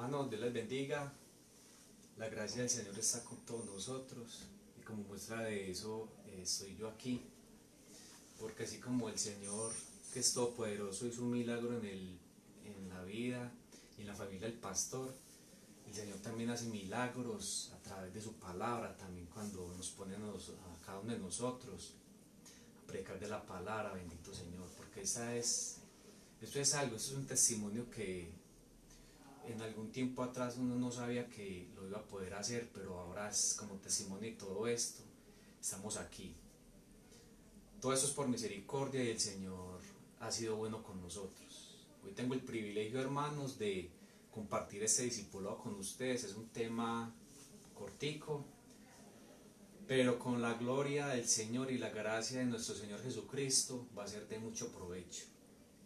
Hermanos, Dios les bendiga. La gracia del Señor está con todos nosotros y como muestra de eso estoy yo aquí, porque así como el Señor, que es todopoderoso, hizo un milagro en la vida y en la familia del pastor, el Señor también hace milagros a través de su palabra, también cuando nos pone a cada uno de nosotros a predicar de la palabra. Bendito Señor, porque eso es algo, eso es un testimonio que en algún tiempo atrás uno no sabía que lo iba a poder hacer, pero ahora es como testimonio de todo esto. Estamos aquí. Todo eso es por misericordia y el Señor ha sido bueno con nosotros. Hoy tengo el privilegio, hermanos, de compartir este discipulado con ustedes. Es un tema cortico, pero con la gloria del Señor y la gracia de nuestro Señor Jesucristo va a ser de mucho provecho,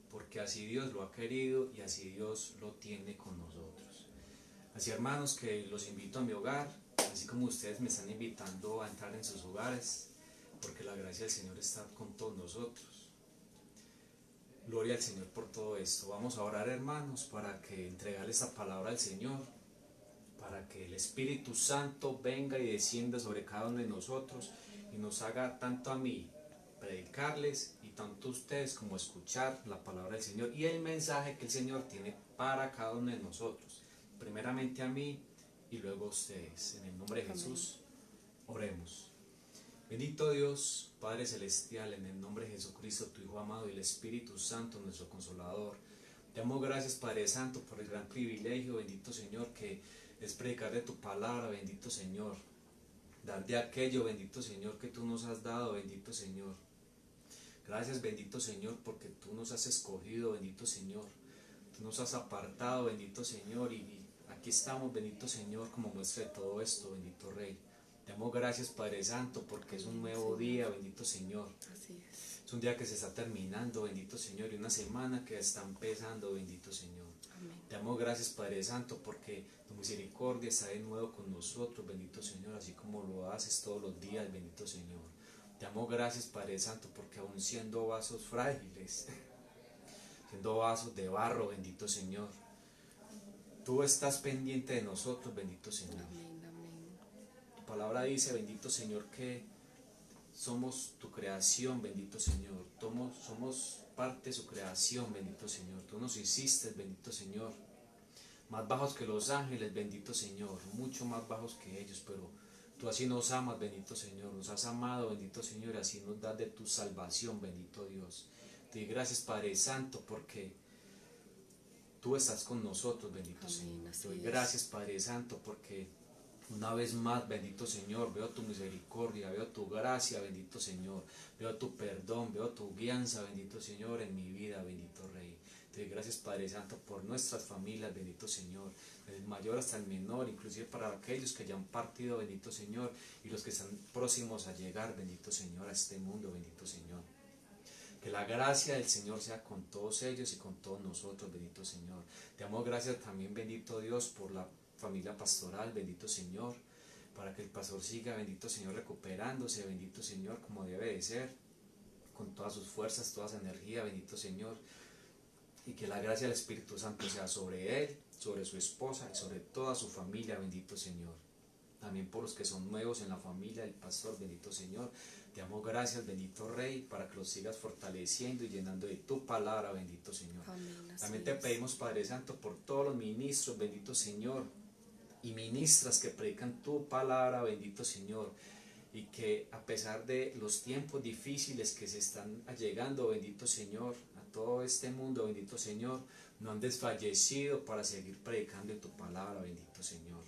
porque así Dios lo ha querido y así Dios lo tiene con nosotros. Así, hermanos, que los invito a mi hogar, así como ustedes me están invitando a entrar en sus hogares, porque la gracia del Señor está con todos nosotros. Gloria al Señor por todo esto. Vamos a orar, hermanos, para que entregarle esta palabra al Señor, para que el Espíritu Santo venga y descienda sobre cada uno de nosotros y nos haga tanto a mí predicarles y tanto a ustedes como escuchar la palabra del Señor y el mensaje que el Señor tiene para cada uno de nosotros. Primeramente a mí y luego a ustedes. En el nombre de Jesús, oremos. Bendito Dios, Padre Celestial, en el nombre de Jesucristo, tu Hijo amado, y el Espíritu Santo, nuestro Consolador. Te damos gracias, Padre Santo, por el gran privilegio, bendito Señor, que es predicar de tu palabra, bendito Señor. Dar de aquello, bendito Señor, que tú nos has dado, bendito Señor. Gracias, bendito Señor, porque tú nos has escogido, bendito Señor. Tú nos has apartado, bendito Señor, y aquí estamos, bendito Señor, como muestra de todo esto, bendito Rey. Te damos gracias, Padre Santo, porque es un nuevo día, bendito Señor. Así es. Es un día que se está terminando, bendito Señor, y una semana que está empezando, bendito Señor. Amén. Te damos gracias, Padre Santo, porque tu misericordia está de nuevo con nosotros, bendito Señor, así como lo haces todos los días, bendito Señor. Te damos gracias, Padre Santo, porque aún siendo vasos frágiles, siendo vasos de barro, bendito Señor, tú estás pendiente de nosotros, bendito Señor. Amén, amén. Tu palabra dice, bendito Señor, que somos tu creación, bendito Señor. Somos parte de su creación, bendito Señor. Tú nos hiciste, bendito Señor, más bajos que los ángeles, bendito Señor, mucho más bajos que ellos, pero tú así nos amas, bendito Señor, nos has amado, bendito Señor, y así nos das de tu salvación, bendito Dios. Te doy gracias, Padre Santo, porque tú estás con nosotros, bendito Amén, Señor. así Te doy es. gracias, Padre Santo, porque una vez más, bendito Señor, veo tu misericordia, veo tu gracia, bendito Señor, veo tu perdón, veo tu guianza, bendito Señor, en mi vida, bendito Rey. Te doy gracias, Padre Santo, por nuestras familias, bendito Señor, desde el mayor hasta el menor, inclusive para aquellos que ya han partido, bendito Señor, y los que están próximos a llegar, bendito Señor, a este mundo, bendito Señor. Que la gracia del Señor sea con todos ellos y con todos nosotros, bendito Señor. Te damos gracias también, bendito Dios, por la familia pastoral, bendito Señor, para que el pastor siga, bendito Señor, recuperándose, bendito Señor, como debe de ser, con todas sus fuerzas, toda su energía, bendito Señor, y que la gracia del Espíritu Santo sea sobre él, sobre su esposa y sobre toda su familia, bendito Señor. También por los que son nuevos en la familia del pastor, bendito Señor. Te damos gracias, bendito Rey, para que los sigas fortaleciendo y llenando de tu palabra, bendito Señor. Amén, así También te es. pedimos, Padre Santo, por todos los ministros, bendito Señor, y ministras que predican tu palabra, bendito Señor, y que a pesar de los tiempos difíciles que se están llegando, bendito Señor, a todo este mundo, bendito Señor, no han desfallecido para seguir predicando tu palabra, bendito Señor.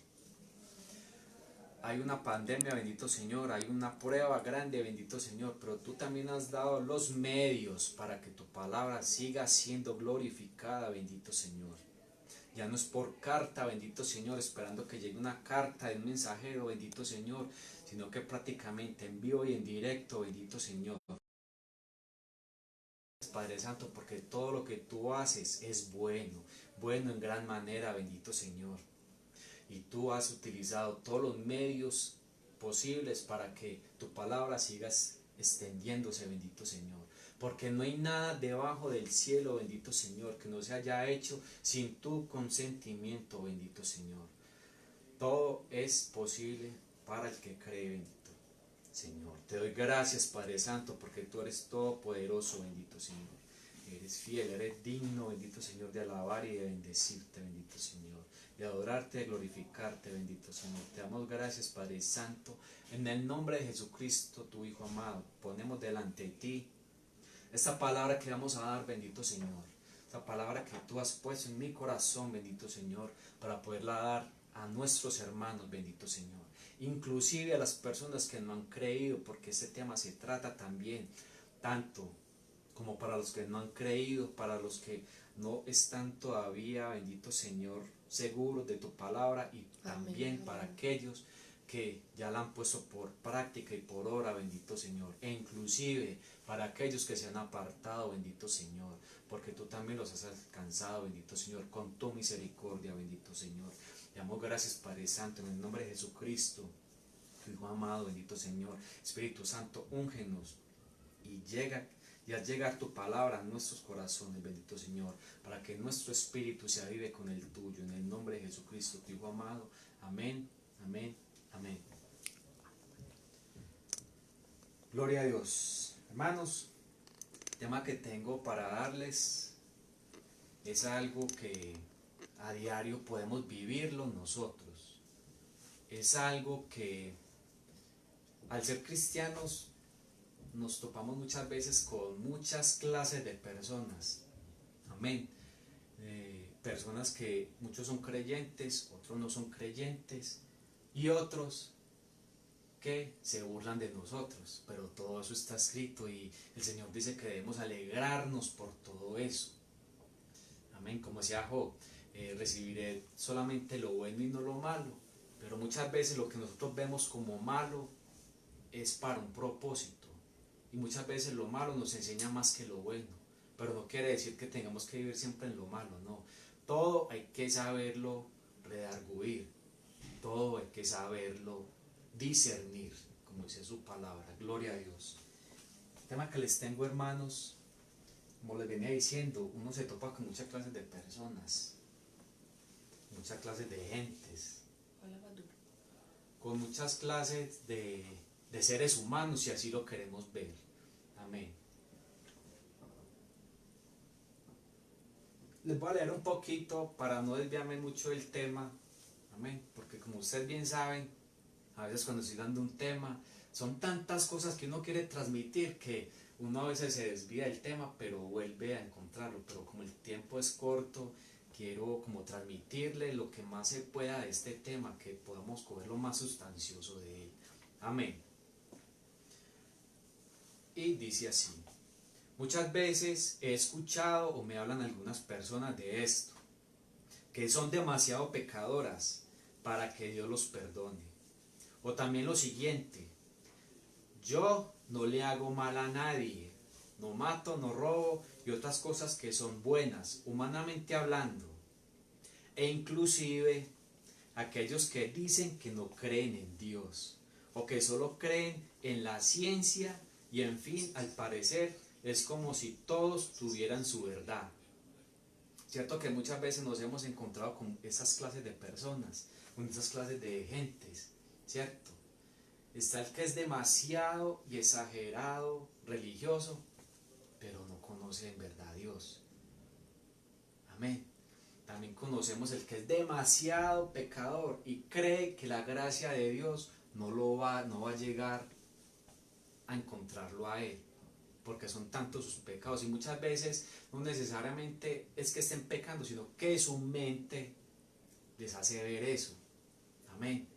Hay una pandemia, bendito Señor, hay una prueba grande, bendito Señor, pero tú también has dado los medios para que tu palabra siga siendo glorificada, bendito Señor. Ya no es por carta, bendito Señor, esperando que llegue una carta de un mensajero, bendito Señor, sino que prácticamente en vivo y en directo, bendito Señor. Padre Santo, porque todo lo que tú haces es bueno, bueno en gran manera, bendito Señor. Y tú has utilizado todos los medios posibles para que tu palabra siga extendiéndose, bendito Señor. porque no hay nada debajo del cielo, bendito Señor, que no se haya hecho sin tu consentimiento, bendito Señor. Todo es posible para el que cree, bendito Señor. Te doy gracias, Padre Santo, porque tú eres todopoderoso, bendito Señor. Eres fiel, eres digno, bendito Señor, de alabar y de bendecirte, bendito Señor, de adorarte, de glorificarte, bendito Señor. Te damos gracias, Padre Santo, en el nombre de Jesucristo, tu Hijo amado. Ponemos delante de ti esta palabra que vamos a dar, bendito Señor. Esta palabra que tú has puesto en mi corazón, bendito Señor, para poderla dar a nuestros hermanos, bendito Señor. Inclusive a las personas que no han creído, porque este tema se trata también, tanto como para los que no han creído, para los que no están todavía, bendito Señor, seguros de tu palabra, y también Amén. para aquellos que ya la han puesto por práctica y por obra, bendito Señor, e inclusive para aquellos que se han apartado, bendito Señor, porque tú también los has alcanzado, bendito Señor, con tu misericordia, bendito Señor. Te damos gracias, Padre Santo, en el nombre de Jesucristo, tu Hijo amado, bendito Señor. Espíritu Santo, úngenos y haz llegar tu palabra a nuestros corazones, bendito Señor, para que nuestro espíritu se avive con el tuyo, en el nombre de Jesucristo, tu Hijo amado. Amén, amén, amén. Gloria a Dios. Hermanos, el tema que tengo para darles es algo que a diario podemos vivirlo nosotros. Es algo que al ser cristianos nos topamos muchas veces con muchas clases de personas. Amén. Personas que muchos son creyentes, otros no son creyentes, y otros que se burlan de nosotros, pero todo eso está escrito y el Señor dice que debemos alegrarnos por todo eso. Amén. Como decía Job, recibiré solamente lo bueno y no lo malo, pero muchas veces lo que nosotros vemos como malo es para un propósito, y muchas veces lo malo nos enseña más que lo bueno, pero no quiere decir que tengamos que vivir siempre en lo malo, no. Todo hay que saberlo redarguir, todo hay que saberlo discernir, como dice su palabra. Gloria a Dios. El tema que les tengo, hermanos, como les venía diciendo, uno se topa con muchas clases de personas, muchas clases de gentes, con muchas clases de seres humanos, si así lo queremos ver. Amén. Les voy a leer un poquito para no desviarme mucho del tema. Amén. Porque como ustedes bien saben, a veces cuando estoy dando un tema, son tantas cosas que uno quiere transmitir que uno a veces se desvía del tema, pero vuelve a encontrarlo. Pero como el tiempo es corto, quiero como transmitirle lo que más se pueda de este tema, que podamos coger lo más sustancioso de él. Amén. Y dice así: muchas veces he escuchado o me hablan algunas personas de esto, que son demasiado pecadoras para que Dios los perdone. O también lo siguiente: yo no le hago mal a nadie, no mato, no robo, y otras cosas que son buenas, humanamente hablando. E inclusive aquellos que dicen que no creen en Dios, o que solo creen en la ciencia, y en fin, al parecer es como si todos tuvieran su verdad. Cierto que muchas veces nos hemos encontrado con esas clases de personas, con esas clases de gentes, ¿cierto? Está el que es demasiado y exagerado religioso, pero no conoce en verdad a Dios. Amén. También conocemos el que es demasiado pecador y cree que la gracia de Dios no va a llegar a encontrarlo a él, porque son tantos sus pecados, y muchas veces no necesariamente es que estén pecando, sino que su mente les hace ver eso. Amén.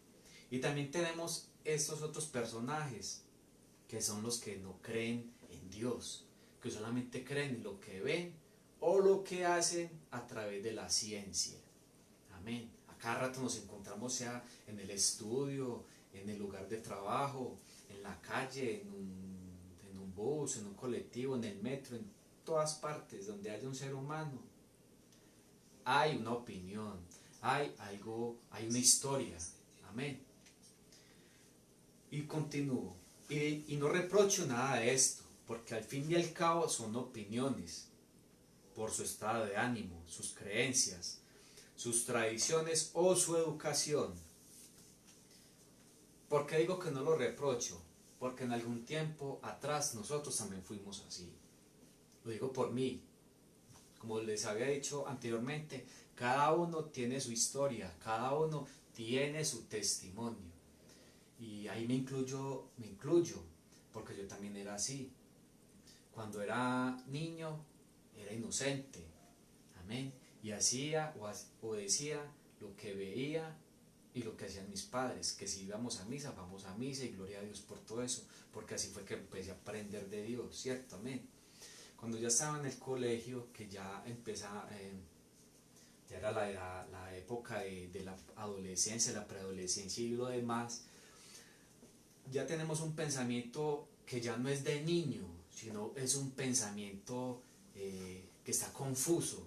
Y también tenemos estos otros personajes, que son los que no creen en Dios, que solamente creen en lo que ven o lo que hacen a través de la ciencia. Amén. A cada rato nos encontramos, sea en el estudio, en el lugar de trabajo, en la calle, en un bus, en un colectivo, en el metro, en todas partes donde haya un ser humano. Hay una opinión, hay algo, hay una historia. Amén. Y continúo. Y no reprocho nada de esto, porque al fin y al cabo son opiniones por su estado de ánimo, sus creencias, sus tradiciones o su educación. ¿Por qué digo que no lo reprocho? Porque en algún tiempo atrás nosotros también fuimos así. Lo digo por mí. Como les había dicho anteriormente, cada uno tiene su historia, cada uno tiene su testimonio. Y ahí me incluyo, porque yo también era así. Cuando era niño, era inocente. Amén. Y hacía o decía lo que veía y lo que hacían mis padres, que si íbamos a misa, vamos a misa y gloria a Dios por todo eso, porque así fue que empecé a aprender de Dios, ¿cierto? Amén. Cuando ya estaba en el colegio, que ya empezaba, ya era la época de la adolescencia, la preadolescencia y lo demás, ya tenemos un pensamiento que ya no es de niño, sino es un pensamiento que está confuso,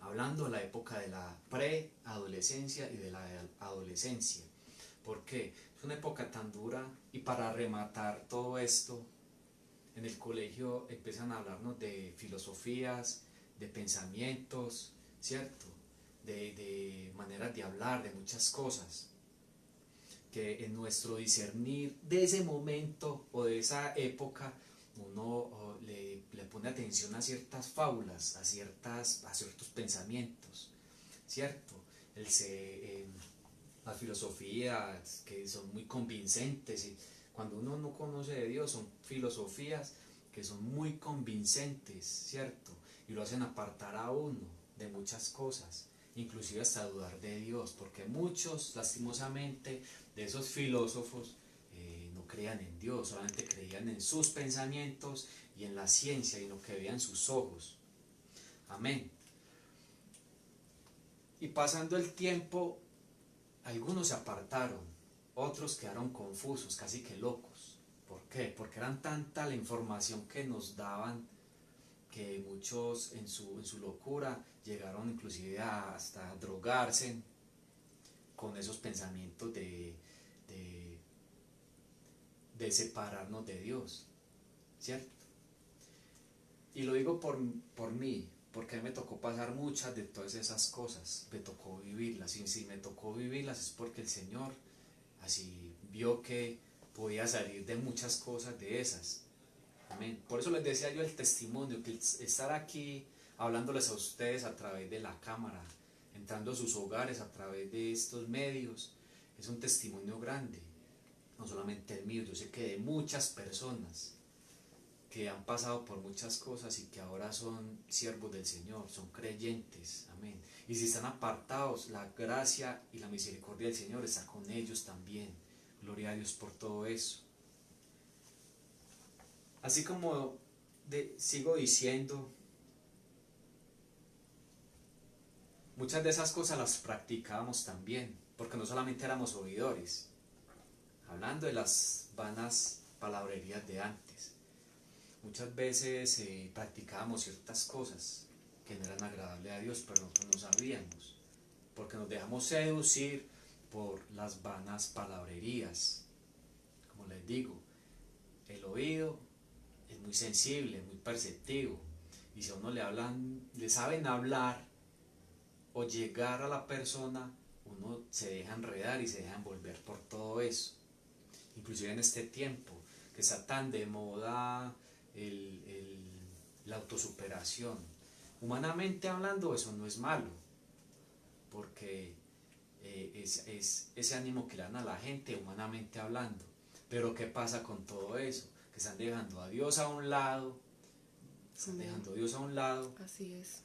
hablando de la época de la preadolescencia y de la adolescencia. ¿Por qué? Es una época tan dura, y para rematar todo esto, en el colegio empiezan a hablarnos de filosofías, de pensamientos, ¿cierto? De maneras de hablar, de muchas cosas, que en nuestro discernir de ese momento o de esa época uno le pone atención a ciertas fábulas, a ciertos pensamientos, ¿cierto? Las filosofías que son muy convincentes, y cuando uno no conoce de Dios son filosofías que son muy convincentes, ¿cierto? Y lo hacen apartar a uno de muchas cosas, inclusive hasta dudar de Dios, porque muchos, lastimosamente, de esos filósofos no creían en Dios, solamente creían en sus pensamientos y en la ciencia y en lo que veían sus ojos. Amén. Y pasando el tiempo, algunos se apartaron, otros quedaron confusos, casi que locos. ¿Por qué? Porque eran tanta la información que nos daban, que muchos en su locura llegaron inclusive hasta drogarse con esos pensamientos de separarnos de Dios, ¿cierto? Y lo digo por mí, porque a mí me tocó pasar muchas de todas esas cosas, me tocó vivirlas, y si me tocó vivirlas es porque el Señor así vio que podía salir de muchas cosas de esas. Amén. Por eso les decía yo el testimonio, que estar aquí hablándoles a ustedes a través de la cámara, entrando a sus hogares a través de estos medios, es un testimonio grande. No solamente el mío, yo sé que de muchas personas que han pasado por muchas cosas y que ahora son siervos del Señor, son creyentes, amén. Y si están apartados, la gracia y la misericordia del Señor está con ellos también. Gloria a Dios por todo eso. Así como sigo diciendo, muchas de esas cosas las practicábamos también, porque no solamente éramos oidores, hablando de las vanas palabrerías de antes. Muchas veces practicábamos ciertas cosas que no eran agradables a Dios, pero nosotros no sabíamos, porque nos dejamos seducir por las vanas palabrerías. Como les digo, el oído es muy sensible, muy perceptivo, y si a uno le saben hablar o llegar a la persona, uno se deja enredar y se deja envolver por todo eso. Inclusive en este tiempo que está tan de moda la autosuperación, humanamente hablando, eso no es malo, porque es ese ánimo que le dan a la gente humanamente hablando. Pero ¿qué pasa con todo eso? Que están dejando a Dios a un lado, Así es.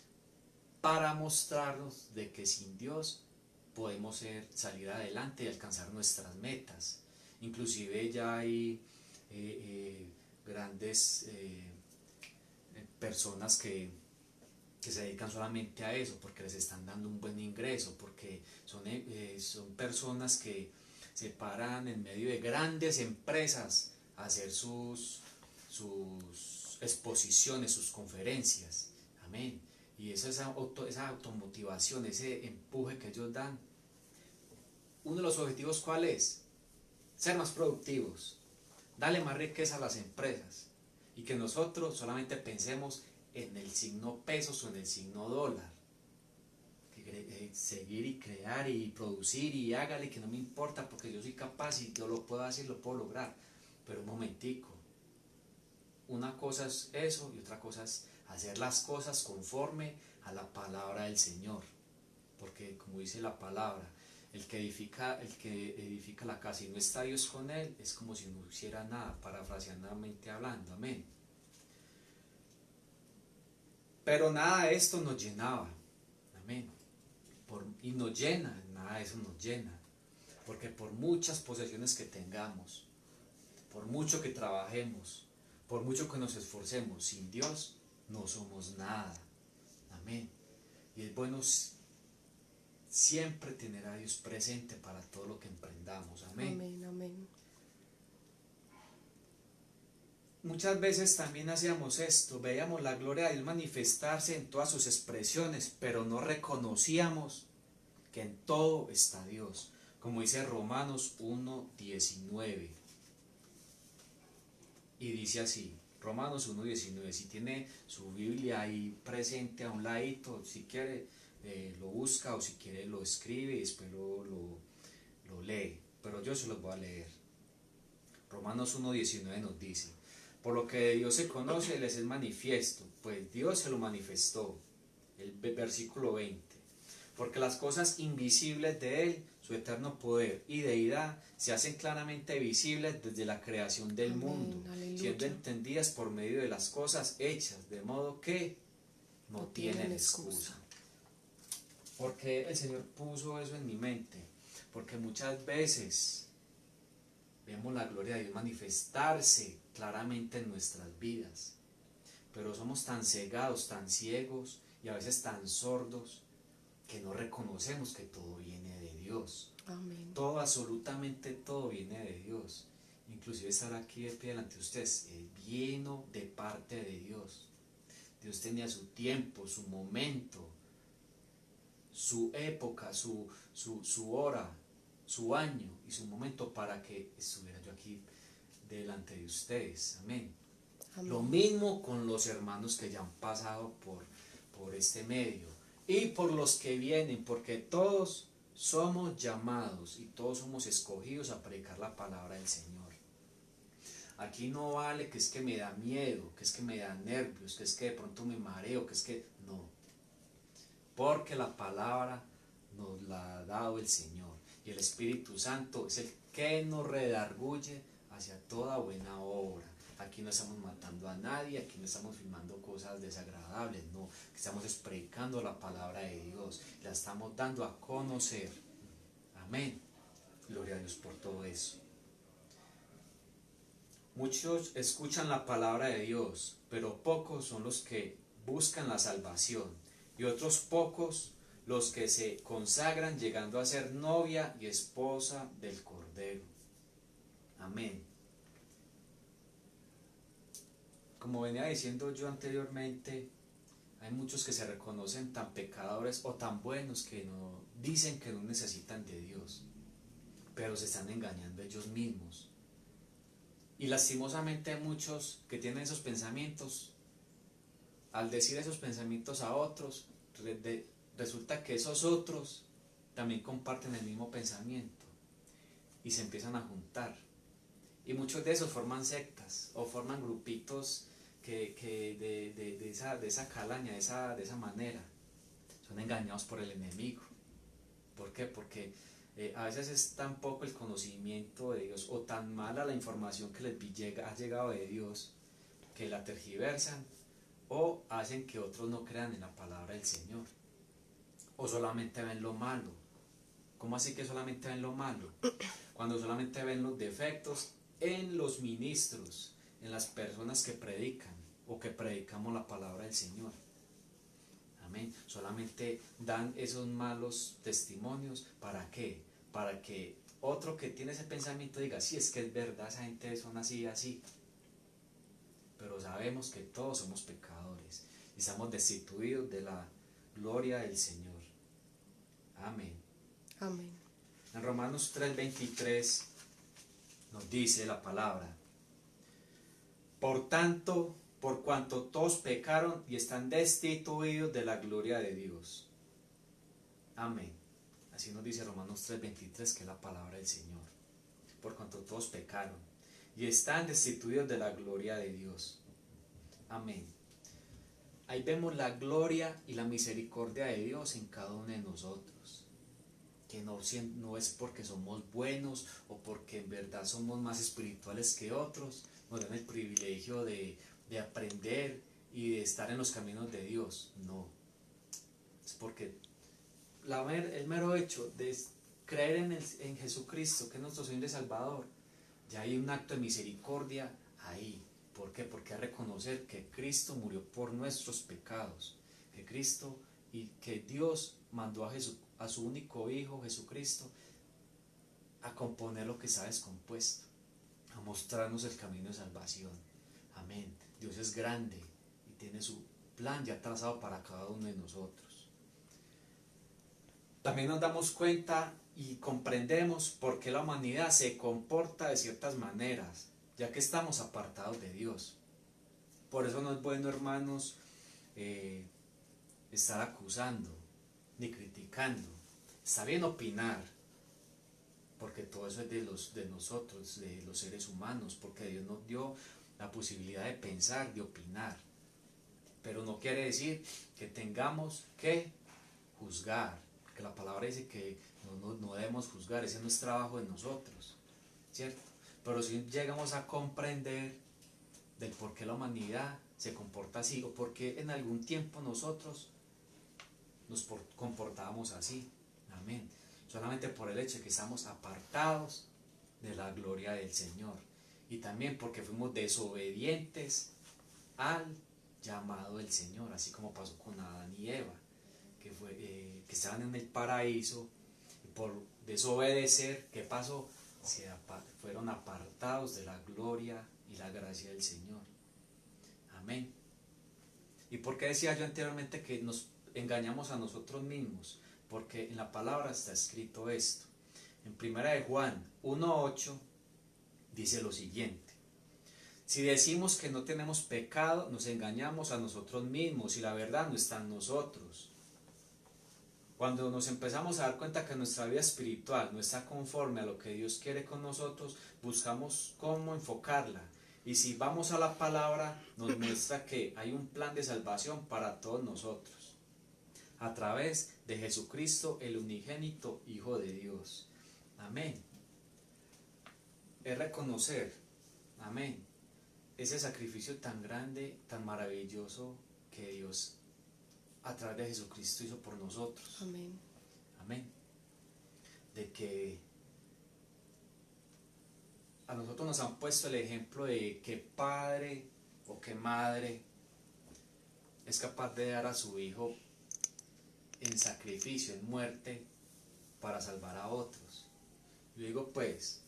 para mostrarnos de que sin Dios podemos salir adelante y alcanzar nuestras metas. Inclusive ya hay grandes personas que se dedican solamente a eso, porque les están dando un buen ingreso, porque son personas que se paran en medio de grandes empresas a hacer sus exposiciones, sus conferencias. Amén. Y esa automotivación, ese empuje que ellos dan, uno de los objetivos, ¿cuál es? Ser más productivos, darle más riqueza a las empresas. y que nosotros solamente pensemos en el signo pesos o en el signo dólar. Seguir y crear y producir y hágale que no me importa porque yo soy capaz y yo lo puedo hacer, lo puedo lograr. Pero un momentico, una cosa es eso y otra cosa es hacer las cosas conforme a la palabra del Señor. Porque como dice la palabra, el que edifica la casa y no está Dios con él, es como si no hiciera nada, parafraseadamente hablando, amén. Pero nada de esto nos llenaba, amén. Y nos llena, nada de eso nos llena. Porque por muchas posesiones que tengamos, por mucho que trabajemos, por mucho que nos esforcemos, sin Dios no somos nada, amén. Y es bueno siempre tener a Dios presente para todo lo que emprendamos, amén. Amén, amén. Muchas veces también hacíamos esto, veíamos la gloria de Dios manifestarse en todas sus expresiones, pero no reconocíamos que en todo está Dios, como dice Romanos 1:19. Y dice así, Romanos 1:19, si tiene su Biblia ahí presente a un ladito, si quiere lo busca o si quiere lo escribe y después lo lee, pero yo se los voy a leer. Romanos 1:19 nos dice, por lo que de Dios se conoce, les es manifiesto, pues Dios se lo manifestó. El versículo 20, porque las cosas invisibles de Él, su eterno poder y deidad, se hacen claramente visibles desde la creación del Amén, mundo, aleluya. siendo entendidas por medio de las cosas hechas, de modo que no tienen excusa. Porque el Señor puso eso en mi mente, porque muchas veces vemos la gloria de Dios manifestarse claramente en nuestras vidas, pero somos tan cegados, tan ciegos y a veces tan sordos que no reconocemos que todo viene de Dios. Amén. Todo, absolutamente todo viene de Dios. Inclusive estar aquí de pie delante de ustedes vino de parte de Dios. Dios tenía su tiempo, su momento, su época, su hora, su año y su momento para que estuviera yo aquí delante de ustedes. Amén. Amén. Lo mismo con los hermanos que ya han pasado por este medio y por los que vienen, porque todos somos llamados y todos somos escogidos a predicar la palabra del Señor. Aquí no vale que es que me da miedo, que es que me da nervios, que es que de pronto me mareo, que es que no. Porque la palabra nos la ha dado el Señor y el Espíritu Santo es el que nos redarguye hacia toda buena obra. Aquí no estamos matando a nadie, aquí no estamos filmando cosas desagradables, no, estamos predicando la palabra de Dios, la estamos dando a conocer. Amén. Gloria a Dios por todo eso. Muchos escuchan la palabra de Dios, pero pocos son los que buscan la salvación, y otros pocos los que se consagran llegando a ser novia y esposa del Cordero. Amén. Como venía diciendo yo anteriormente, hay muchos que se reconocen tan pecadores o tan buenos que no dicen que no necesitan de Dios, pero se están engañando ellos mismos. Y lastimosamente hay muchos que tienen esos pensamientos, al decir esos pensamientos a otros, resulta que esos otros también comparten el mismo pensamiento y se empiezan a juntar. Y muchos de esos forman sectas o forman grupitos de esa calaña, de esa manera. Son engañados por el enemigo. ¿Por qué? Porque a veces es tan poco el conocimiento de Dios o tan mala la información que les ha llegado de Dios que la tergiversan o hacen que otros no crean en la palabra del Señor o solamente ven lo malo. ¿Cómo así que solamente ven lo malo? Cuando solamente ven los defectos en los ministros, en las personas que predican o que predicamos la palabra del Señor. Amén. Solamente dan esos malos testimonios. ¿Para qué? Para que otro que tiene ese pensamiento diga, sí, es que es verdad, esa gente son así y así. Pero sabemos que todos somos pecadores y estamos destituidos de la gloria del Señor. Amén. Amén. En Romanos 3:23 nos dice la palabra: Por tanto, por cuanto todos pecaron y están destituidos de la gloria de Dios. Amén. Así nos dice Romanos 3:23, que es la palabra del Señor. Por cuanto todos pecaron y están destituidos de la gloria de Dios. Amén. Ahí vemos la gloria y la misericordia de Dios en cada uno de nosotros. Que no es porque somos buenos o porque en verdad somos más espirituales que otros, nos dan el privilegio de aprender y de estar en los caminos de Dios. No. Es porque el mero hecho de creer en Jesucristo, que es nuestro Señor y Salvador, ya hay un acto de misericordia ahí. ¿Por qué? Porque hay que reconocer que Cristo murió por nuestros pecados, que Cristo y que Dios mandó a su único Hijo, Jesucristo, a componer lo que está descompuesto, a mostrarnos el camino de salvación. Amén. Dios es grande y tiene su plan ya trazado para cada uno de nosotros. También nos damos cuenta y comprendemos por qué la humanidad se comporta de ciertas maneras, ya que estamos apartados de Dios. Por eso no es bueno, hermanos, estar acusando ni criticando. Está bien opinar, porque todo eso es de nosotros, de los seres humanos, porque Dios nos dio la posibilidad de pensar, de opinar. Pero no quiere decir que tengamos que juzgar, que la palabra dice que no debemos juzgar, ese no es trabajo de nosotros, ¿cierto? Pero si llegamos a comprender del por qué la humanidad se comporta así, o por qué en algún tiempo nosotros nos comportábamos así. Amén. Solamente por el hecho de que estamos apartados de la gloria del Señor. Y también porque fuimos desobedientes al llamado del Señor, así como pasó con Adán y Eva, que estaban en el paraíso, y por desobedecer, ¿qué pasó? Fueron apartados de la gloria y la gracia del Señor. Amén. ¿Y por qué decía yo anteriormente que nos engañamos a nosotros mismos? Porque en la palabra está escrito esto. En 1 de Juan 1:8 dice lo siguiente: si decimos que no tenemos pecado, nos engañamos a nosotros mismos y la verdad no está en nosotros. Cuando nos empezamos a dar cuenta que nuestra vida espiritual no está conforme a lo que Dios quiere con nosotros, buscamos cómo enfocarla. Y si vamos a la palabra, nos muestra que hay un plan de salvación para todos nosotros, a través de Jesucristo, el unigénito Hijo de Dios. Amén. Es reconocer, amén, ese sacrificio tan grande, tan maravilloso que Dios a través de Jesucristo hizo por nosotros. Amén. Amén. De que a nosotros nos han puesto el ejemplo de que padre o que madre es capaz de dar a su hijo en sacrificio, en muerte, para salvar a otros. Yo digo, pues,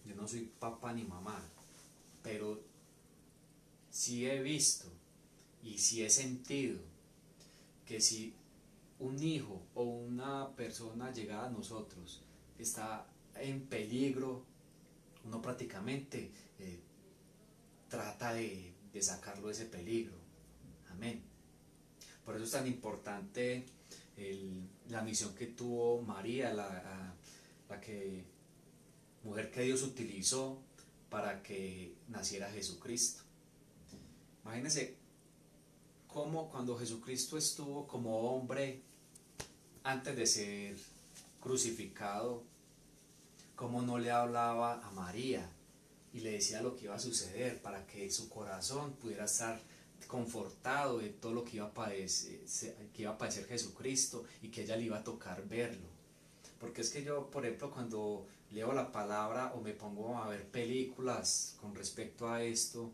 yo no soy papá ni mamá, pero sí he visto y sí he sentido que si un hijo o una persona llegada a nosotros está en peligro, uno prácticamente trata de sacarlo de ese peligro. Amén. Por eso es tan importante la misión que tuvo María, la mujer que Dios utilizó para que naciera Jesucristo. Imagínense cómo cuando Jesucristo estuvo como hombre antes de ser crucificado, cómo no le hablaba a María y le decía lo que iba a suceder para que su corazón pudiera estar confortado de todo lo que iba a padecer Jesucristo y que ella le iba a tocar verlo. Porque es que yo, por ejemplo, cuando leo la palabra o me pongo a ver películas con respecto a esto,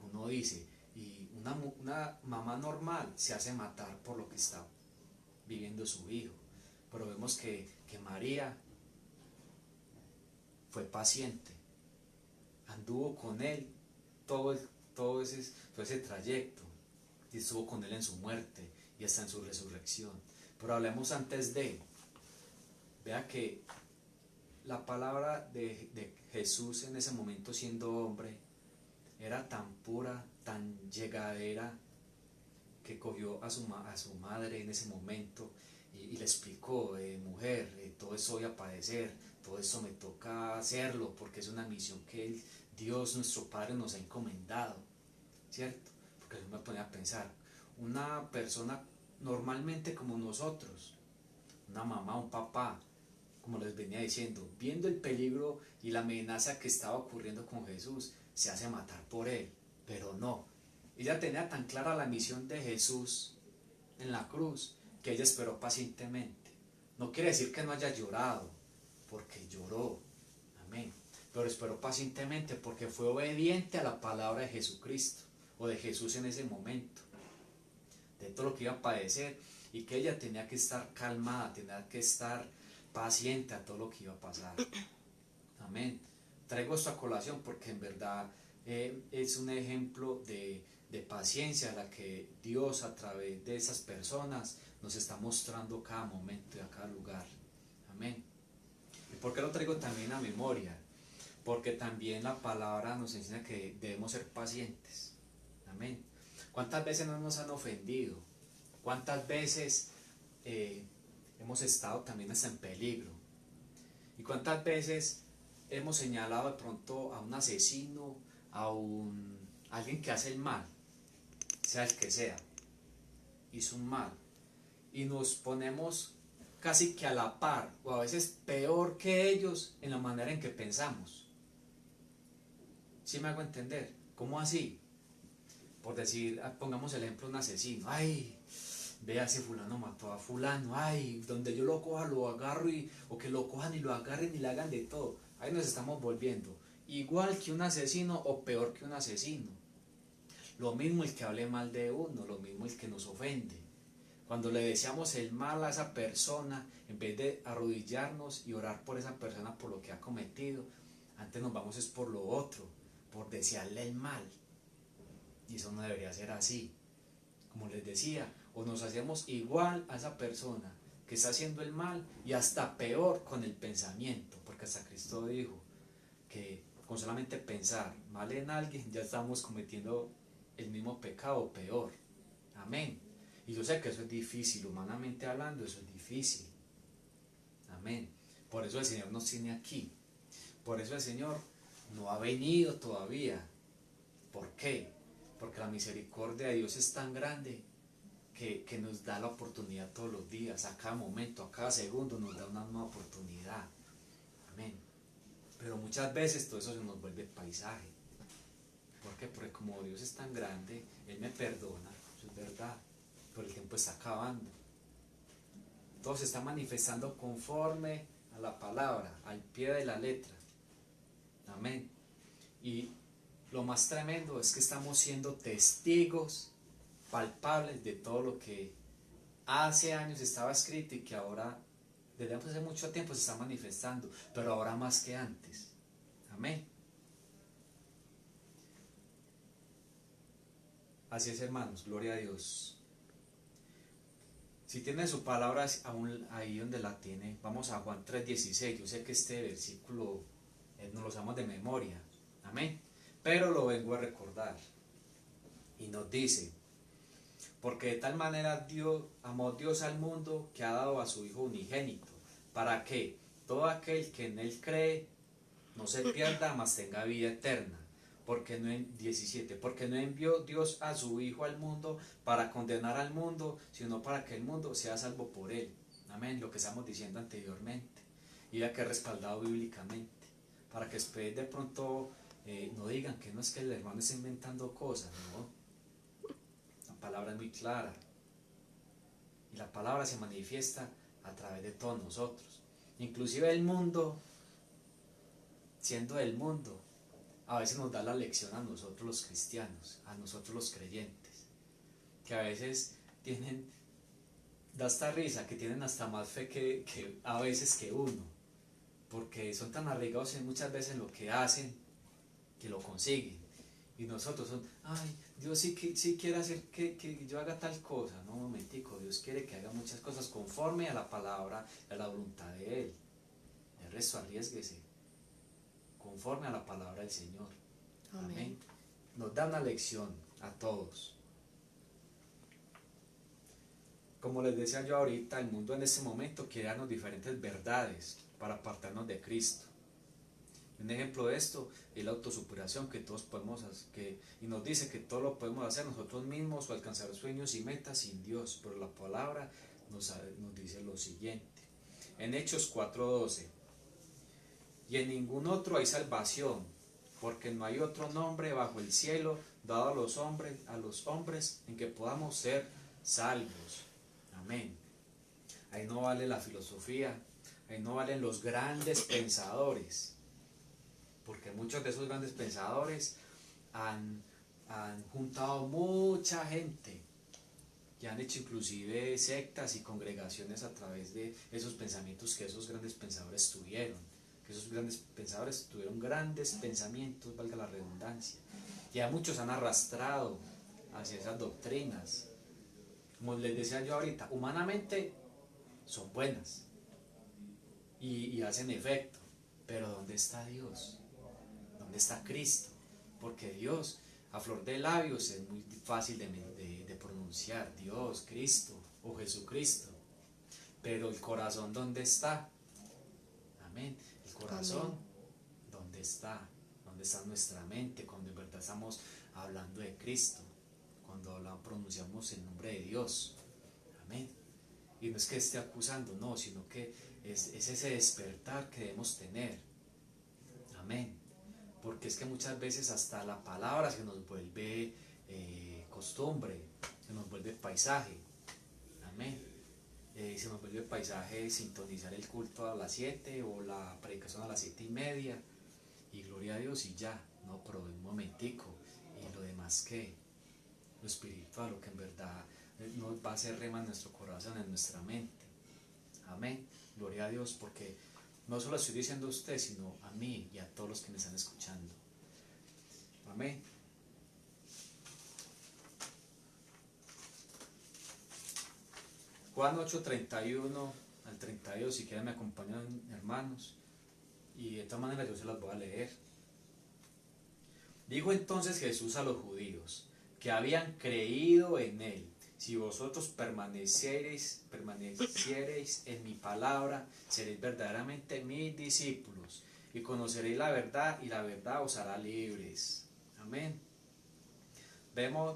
uno dice, y una mamá normal se hace matar por lo que está viviendo su hijo, pero vemos que María fue paciente, anduvo con él todo ese trayecto y estuvo con él en su muerte y hasta en su resurrección. Pero hablemos antes vea que la palabra de Jesús en ese momento siendo hombre era tan pura, tan llegadera, que cogió a su madre en ese momento y le explicó, mujer, todo eso voy a padecer, todo eso me toca hacerlo porque es una misión que Dios nuestro Padre nos ha encomendado, ¿cierto? Porque yo me ponía a pensar, una persona normalmente como nosotros, una mamá, un papá, como les venía diciendo, viendo el peligro y la amenaza que estaba ocurriendo con Jesús, se hace matar por él, pero no. Ella tenía tan clara la misión de Jesús en la cruz que ella esperó pacientemente. No quiere decir que no haya llorado, porque lloró, amén, pero esperó pacientemente porque fue obediente a la palabra de Jesucristo o de Jesús en ese momento, de todo lo que iba a padecer, y que ella tenía que estar calmada, tenía que estar paciente a todo lo que iba a pasar. Amén. Traigo esto a colación porque en verdad es un ejemplo de paciencia a la que Dios a través de esas personas nos está mostrando cada momento y a cada lugar. Amén. ¿Y por qué lo traigo también a memoria? Porque también la palabra nos enseña que debemos ser pacientes. Amén. ¿Cuántas veces no nos han ofendido? ¿Cuántas veces hemos estado también hasta en peligro? ¿Y cuántas veces hemos señalado de pronto a un asesino, a alguien que hace el mal, sea el que sea, hizo un mal, y nos ponemos casi que a la par, o a veces peor que ellos en la manera en que pensamos? ¿Sí me hago entender? ¿Cómo así? Por decir, pongamos el ejemplo de un asesino. Ay, vea si fulano mató a fulano, ay, donde yo lo coja lo agarro, o que lo cojan y lo agarren y le hagan de todo. Ahí nos estamos volviendo igual que un asesino o peor que un asesino. Lo mismo el que hable mal de uno, lo mismo el que nos ofende. Cuando le deseamos el mal a esa persona, en vez de arrodillarnos y orar por esa persona por lo que ha cometido, antes nos vamos es por lo otro, por desearle el mal. Y eso no debería ser así. Como les decía, o nos hacemos igual a esa persona que está haciendo el mal, y hasta peor con el pensamiento, porque hasta Cristo dijo que con solamente pensar mal en alguien ya estamos cometiendo el mismo pecado o peor. Amén. Y yo sé que eso es difícil, humanamente hablando, eso es difícil. Amén. Por eso el Señor nos tiene aquí. Por eso el Señor no ha venido todavía. ¿Por qué? Porque la misericordia de Dios es tan grande que nos da la oportunidad todos los días, a cada momento, a cada segundo nos da una nueva oportunidad. Amén. Pero muchas veces todo eso se nos vuelve paisaje. ¿Por qué? Porque como Dios es tan grande, Él me perdona, eso es verdad, pero el tiempo está acabando. Todo se está manifestando conforme a la palabra, al pie de la letra. Amén. Y lo más tremendo es que estamos siendo testigos palpables de todo lo que hace años estaba escrito y que ahora, desde hace mucho tiempo, se está manifestando, pero ahora más que antes. Amén. Así es, hermanos, gloria a Dios. Si tiene su palabra aún ahí donde la tiene, vamos a Juan 3:16. Yo sé que este versículo nos lo sabemos de memoria. Amén. Pero lo vengo a recordar. Y nos dice: porque de tal manera amó Dios al mundo, que ha dado a su Hijo unigénito, para que todo aquel que en Él cree no se pierda, mas tenga vida eterna. Porque no, 17, porque no envió Dios a su Hijo al mundo para condenar al mundo, sino para que el mundo sea salvo por Él. Amén, lo que estamos diciendo anteriormente, y ya que es respaldado bíblicamente, para que después de pronto no digan que no, es que el hermano está inventando cosas, no. La palabra es muy clara, y la palabra se manifiesta a través de todos nosotros. Inclusive el mundo, siendo del mundo, a veces nos da la lección a nosotros los cristianos, a nosotros los creyentes, que a veces da esta risa, que tienen hasta más fe que a veces que uno, porque son tan arraigados muchas veces en lo que hacen, que lo consiguen. Y nosotros ay, Dios sí quiere hacer que yo haga tal cosa. No, un momentico, Dios quiere que haga muchas cosas conforme a la palabra, a la voluntad de Él. El resto arriésguese, conforme a la palabra del Señor. Amén. nos da una lección a todos. Como les decía yo ahorita, el mundo en este momento quiere darnos diferentes verdades para apartarnos de Cristo. Un ejemplo de esto es la autosuperación que todos podemos hacer, y nos dice que todo lo podemos hacer nosotros mismos o alcanzar sueños y metas sin Dios, pero la palabra nos dice lo siguiente. En Hechos 4:12: y en ningún otro hay salvación, porque no hay otro nombre bajo el cielo dado a los hombres en que podamos ser salvos. Amén. Ahí no vale la filosofía, ahí no valen los grandes pensadores, porque muchos de esos grandes pensadores han juntado mucha gente y han hecho inclusive sectas y congregaciones a través de esos pensamientos que esos grandes pensadores tuvieron. Que esos grandes pensadores tuvieron grandes pensamientos, valga la redundancia, y a muchos han arrastrado hacia esas doctrinas. Como les decía yo ahorita, humanamente son buenas y hacen efecto, pero ¿dónde está Dios? ¿Dónde está Cristo? Porque Dios, a flor de labios, es muy fácil de pronunciar: Dios, Cristo o Jesucristo, pero el corazón, ¿dónde está? Amén. El corazón, Amén. ¿dónde está? ¿Dónde está nuestra mente cuando en verdad estamos hablando de Cristo? Cuando pronunciamos el nombre de Dios. Amén. Y no es que esté acusando, no, sino que es ese despertar que debemos tener. Amén. Porque es que muchas veces hasta la palabra se nos vuelve costumbre, se nos vuelve paisaje. Amén. Se nos vuelve paisaje sintonizar el culto a las 7 o la predicación a las 7:30 y gloria a Dios y ya, no, pero un momentico, y lo demás que lo espiritual, lo que en verdad nos va a hacer rema en nuestro corazón, en nuestra mente. Amén. Gloria a Dios, porque no solo estoy diciendo a usted, sino a mí y a todos los que me están escuchando. Amén. Juan 8:31 al 32, si quieren me acompañan, hermanos, y de esta manera yo se las voy a leer. Dijo entonces Jesús a los judíos que habían creído en él: si vosotros permaneciereis en mi palabra, seréis verdaderamente mis discípulos, y conoceréis la verdad, y la verdad os hará libres. Amén.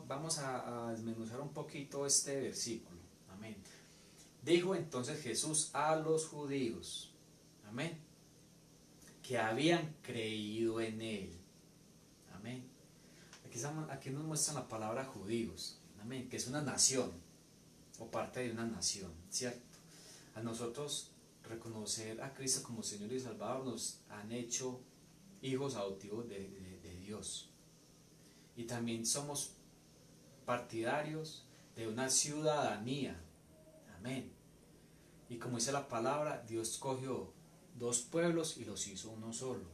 Vamos a desmenuzar un poquito este versículo. Amén. Dijo entonces Jesús a los judíos, amén, que habían creído en él. Amén. Aquí nos muestran la palabra judíos, amén, que es una nación o parte de una nación, ¿cierto? A nosotros reconocer a Cristo como Señor y Salvador nos han hecho hijos adoptivos de Dios. Y también somos partidarios de una ciudadanía. Amén. Y como dice la palabra, Dios cogió dos pueblos y los hizo uno solo.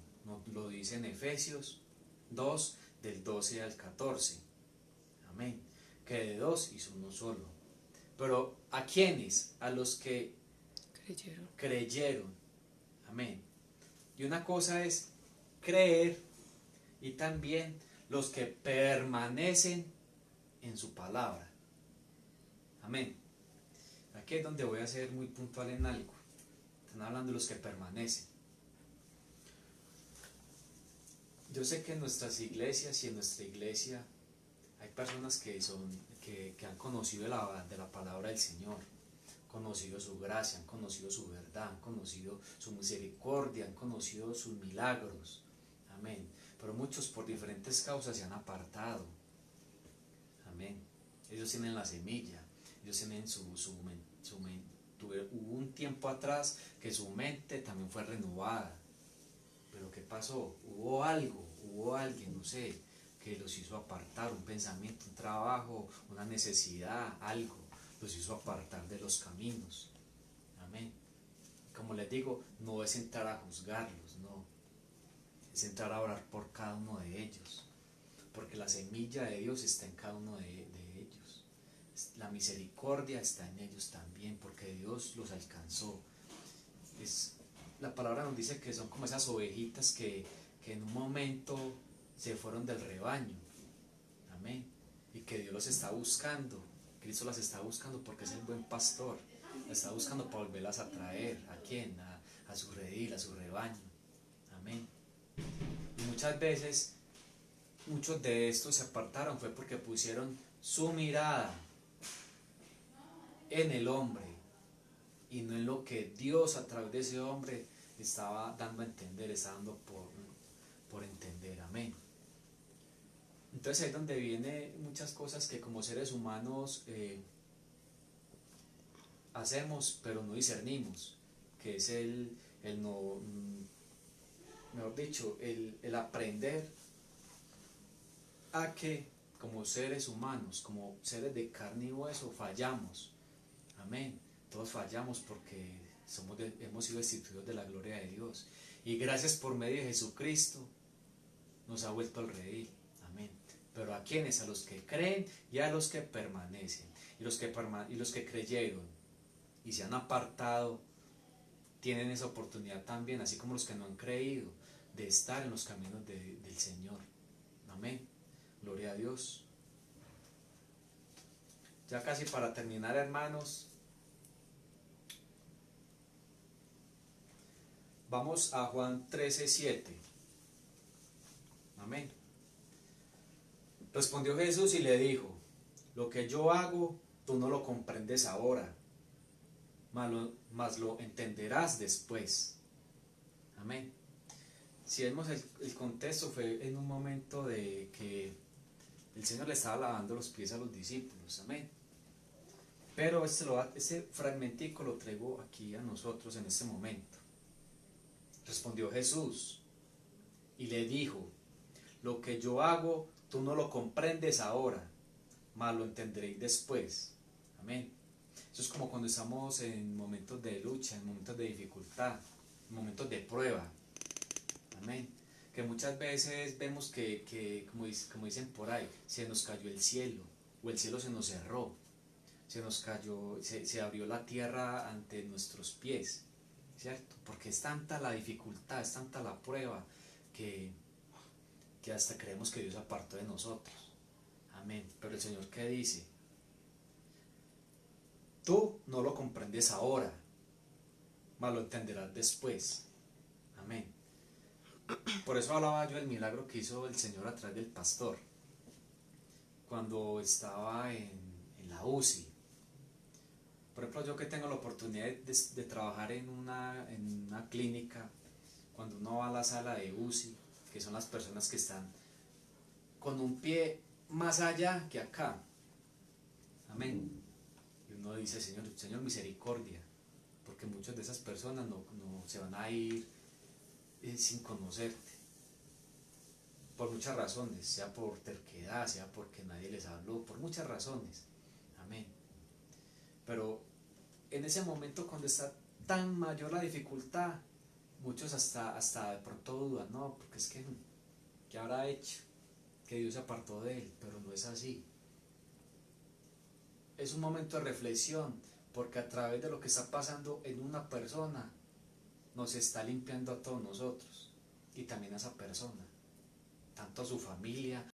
Lo dice en Efesios 2, del 12 al 14. Amén. Que de dos hizo uno solo. Pero ¿a quiénes? A los que creyeron. Amén. Y una cosa es creer y también los que permanecen en su palabra. Amén. Aquí es donde voy a ser muy puntual en algo. Están hablando de los que permanecen. Yo sé que en nuestras iglesias y en nuestra iglesia hay personas que han conocido de la palabra del Señor, han conocido su gracia, han conocido su verdad, han conocido su misericordia, han conocido sus milagros. Amén. Pero muchos por diferentes causas se han apartado. Amén. Ellos tienen la semilla, ellos tienen hubo un tiempo atrás que su mente también fue renovada. Pero ¿qué pasó? Hubo alguien, no sé, que los hizo apartar, un pensamiento, un trabajo, una necesidad, algo, los hizo apartar de los caminos. Amén. Como les digo, no es entrar a juzgarlos, no. Es entrar a orar por cada uno de ellos. Porque la semilla de Dios está en cada uno de ellos. La misericordia está en ellos también, porque Dios los alcanzó. La palabra nos dice que son como esas ovejitas que en un momento se fueron del rebaño, Amén. Y que Dios los está buscando. Cristo las está buscando porque es el buen pastor. Las está buscando para volverlas a traer. ¿A quién? A su redil, a su rebaño. Amén. Y muchas veces, muchos de estos se apartaron fue porque pusieron su mirada en el hombre y no en lo que Dios a través de ese hombre estaba dando a entender, estaba dando por entender. Amén. Entonces ahí es donde viene muchas cosas que como seres humanos hacemos pero no discernimos, que es el no, mejor dicho, el aprender a que como seres humanos, como seres de carne y hueso, fallamos. Amén. Todos fallamos porque hemos sido destituidos de la gloria de Dios. Y gracias por medio de Jesucristo nos ha vuelto al redil. Amén. Pero ¿a quiénes? A los que creen y a los que permanecen. Y los que creyeron y se han apartado tienen esa oportunidad también, así como los que no han creído, de estar en los caminos del Señor. Amén. Gloria a Dios. Ya casi para terminar, hermanos, vamos a Juan 13:7. Amén. Respondió Jesús y le dijo: lo que yo hago, tú no lo comprendes ahora, mas lo entenderás después. Amén. Si vemos el contexto, fue en un momento de que el Señor le estaba lavando los pies a los discípulos. Amén. Pero este fragmentico lo traigo aquí a nosotros en este momento. Respondió Jesús y le dijo: lo que yo hago, tú no lo comprendes ahora, mas lo entenderéis después. Amén. Eso es como cuando estamos en momentos de lucha, en momentos de dificultad, en momentos de prueba. Amén. Que muchas veces vemos que como dicen por ahí, se nos cayó el cielo, o el cielo se nos cerró, se nos cayó, se abrió la tierra ante nuestros pies, ¿cierto? Porque es tanta la dificultad, es tanta la prueba, que hasta creemos que Dios se apartó de nosotros. Amén. Pero el Señor, ¿qué dice? Tú no lo comprendes ahora, mas lo entenderás después. Amén. Por eso hablaba yo del milagro que hizo el Señor a través del pastor, cuando estaba en la UCI. Por ejemplo, yo que tengo la oportunidad de trabajar en una clínica, cuando uno va a la sala de UCI, que son las personas que están con un pie más allá que acá. Amén. Y uno dice: Señor, misericordia, porque muchas de esas personas no se van a ir sin conocerte, por muchas razones, sea por terquedad, sea porque nadie les habló, por muchas razones. Amén. Pero en ese momento, cuando está tan mayor la dificultad, muchos hasta de pronto dudan: no, porque es que, ¿qué habrá hecho? Que Dios se apartó de él. Pero no es así. Es un momento de reflexión, porque a través de lo que está pasando en una persona, nos está limpiando a todos nosotros, y también a esa persona, tanto a su familia,